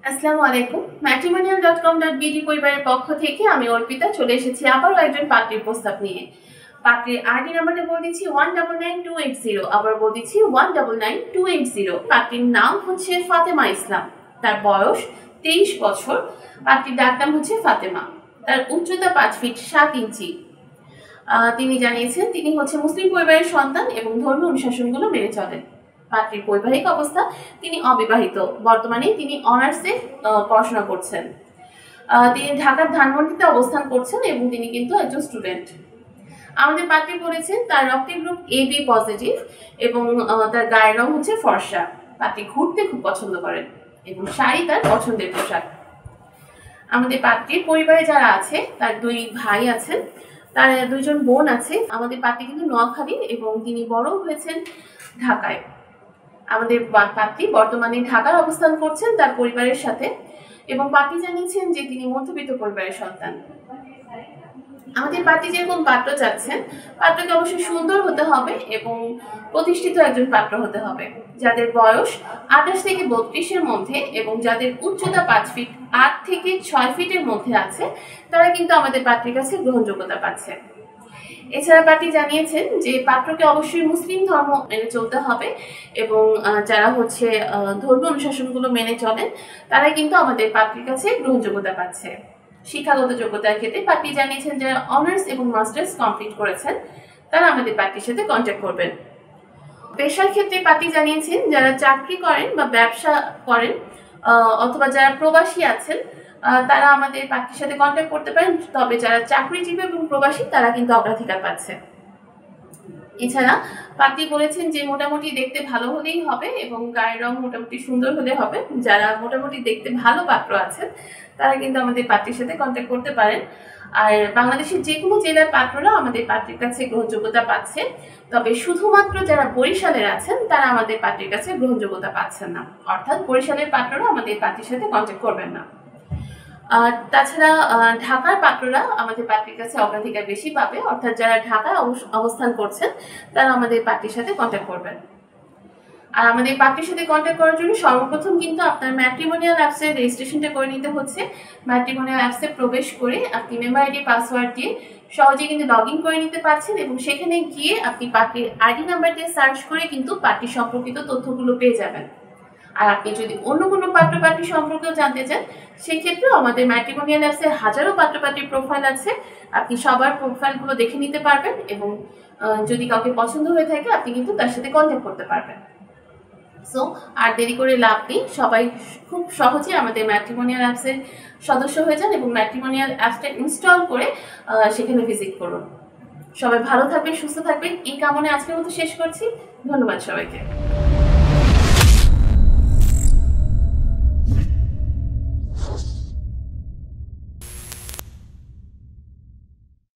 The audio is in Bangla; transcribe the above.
আসসালামু আলাইকুম। matrimonial.com.bd পরিবারের পক্ষ থেকে আমি অর্পিতা চলে এসেছি আবারও একজন পাত্রীর প্রস্তাব নিয়ে। পাত্রীর আইডি নাম্বারটা বলে দিচ্ছি 199280, আবার বলে দিচ্ছি 199280। পাত্রীর নাম হচ্ছে ফাতেমা ইসলাম, তার বয়স 23 বছর। পাত্রীর ডাক নাম হচ্ছে ফাতেমা। তার উচ্চতা 5 ফিট 7 ইঞ্চি। তিনি জানিয়েছেন তিনি হচ্ছে মুসলিম পরিবারের সন্তান এবং ধর্মীয় অনুশাসনগুলো মেনে চলেন। পাত্রীর বৈবাহিক অবস্থা, তিনি অবিবাহিত। বর্তমানে তিনি অনার্সে পড়াশোনা করছেন। তিনি ঢাকার ধানমন্ডিতে অবস্থান করছেন এবং তিনি কিন্তু একজন স্টুডেন্ট। আমাদের পাত্রী বলেছেন তার রক্তের গ্রুপ AB পজিটিভ এবং তার গায়ের রং হচ্ছে ফর্সা। পাত্রী ঘুরতে খুব পছন্দ করেন এবং শাড়ি তার পছন্দের পোশাক। আমাদের পাত্রীর পরিবারে যারা আছে, তার 2 ভাই আছেন, তার 2 জন বোন আছে। আমাদের পাত্রী কিন্তু নোয়াখালী এবং তিনি বড় হয়েছেন ঢাকায়। আমাদের পাত্রী বর্তমানে ঢাকায় অবস্থান করছেন তার পরিবারের সাথে এবং পাত্রী জানিয়েছেন যে তিনি মধ্যবিত্ত পরিবারের সন্তান। আমাদের পাত্রী যেরকম পাত্র চাচ্ছেন, পাত্রকে অবশ্যই সুন্দর হতে হবে এবং প্রতিষ্ঠিত একজন পাত্র হতে হবে, যাদের বয়স 28 থেকে 32-এর মধ্যে এবং যাদের উচ্চতা 5 ফিট 8 থেকে 6 ফিটের মধ্যে আছে, তারা কিন্তু আমাদের পাত্রীর কাছে গ্রহণযোগ্যতা পাচ্ছে। এছাড়া পাত্রী জানিয়েছেন যে পাত্রকে অবশ্যই মুসলিম ধর্ম মেনে চলতে হবে এবং যারা হচ্ছে ধর্মীয় অনুশাসনগুলো মেনে চলেন, তারা কিন্তু আমাদের পাত্রীর কাছে গ্রহণযোগ্যতা পাচ্ছে। শিক্ষাগত যোগ্যতার ক্ষেত্রে পাত্রী জানিয়েছেন যারা অনার্স এবং মাস্টার্স কমপ্লিট করেছেন, তারা আমাদের পাত্রীর সাথে কন্ট্যাক্ট করবেন। পেশার ক্ষেত্রে পাত্রী জানিয়েছেন যারা চাকরি করেন বা ব্যবসা করেন অথবা যারা প্রবাসী আছেন, তারা আমাদের পাত্রীর সাথে কন্ট্যাক্ট করতে পারেন। তবে যারা চাকরিজীবী এবং প্রবাসী, তারা কিন্তু অগ্রাধিকার পাচ্ছে। এছাড়া পাত্রী বলেছেন যে মোটামুটি দেখতে ভালো হলেই হবে এবং গায়ের রং মোটামুটি সুন্দর হলে হবে। যারা মোটামুটি দেখতে ভালো পাত্র আছেন, তারা কিন্তু আমাদের পাত্রীর সাথে কন্ট্যাক্ট করতে পারেন। আর বাংলাদেশের যে কোনো জেলার পাত্ররা আমাদের পাত্রীর কাছে গ্রহণযোগ্যতা পাচ্ছে। তবে শুধুমাত্র যারা বরিশালের আছেন, তারা আমাদের পাত্রীর কাছে গ্রহণযোগ্যতা পাচ্ছেন না। অর্থাৎ বরিশালের পাত্ররা আমাদের পাত্রীর সাথে কন্ট্যাক্ট করবেন না। তাছাড়া ঢাকার পাত্ররা আমাদের পাত্রীর কাছে অগ্রাধিকার বেশি পাবে। অর্থাৎ যারা ঢাকায় অবস্থান করছেন, তারা আমাদের পাত্রীর সাথে কন্ট্যাক্ট করবেন। আর আমাদের পাত্রীর সাথে কন্ট্যাক্ট করার জন্য সর্বপ্রথম কিন্তু আপনার ম্যাট্রিমোনিয়াল অ্যাপসে রেজিস্ট্রেশনটা করে নিতে হচ্ছে। ম্যাট্রিমোনিয়াল অ্যাপসে প্রবেশ করে আপনি মেম্বার আইডি পাসওয়ার্ড দিয়ে সহজেই কিন্তু লগ ইন করে নিতে পারছেন এবং সেখানে গিয়ে আপনি পাত্রীর আইডি নাম্বার দিয়ে সার্চ করে কিন্তু পাত্রী সম্পর্কিত তথ্যগুলো পেয়ে যাবেন। আর আপনি যদি অন্য কোনো পাত্রপাত্রী সম্পর্কেও জানতে চান, সেক্ষেত্রেও আমাদের ম্যাট্রিমোনিয়াল অ্যাপসে হাজারো পাত্রপাত্রীর প্রোফাইল আছে। আপনি সবার প্রোফাইলগুলো দেখে নিতে পারবেন এবং যদি কাউকে পছন্দ হয়ে থাকে, আপনি কিন্তু তার সাথে কন্ট্যাক্ট করতে পারবেন। সো আর দেরি করে লাভ নেই, সবাই খুব সহজে আমাদের ম্যাট্রিমোনিয়াল অ্যাপসের সদস্য হয়ে যান এবং ম্যাট্রিমোনিয়াল অ্যাপসটা ইনস্টল করে সেখানে ভিজিট করুন। সবাই ভালো থাকবেন, সুস্থ থাকবেন, এই কামনে আজকের মতো শেষ করছি। ধন্যবাদ সবাইকে।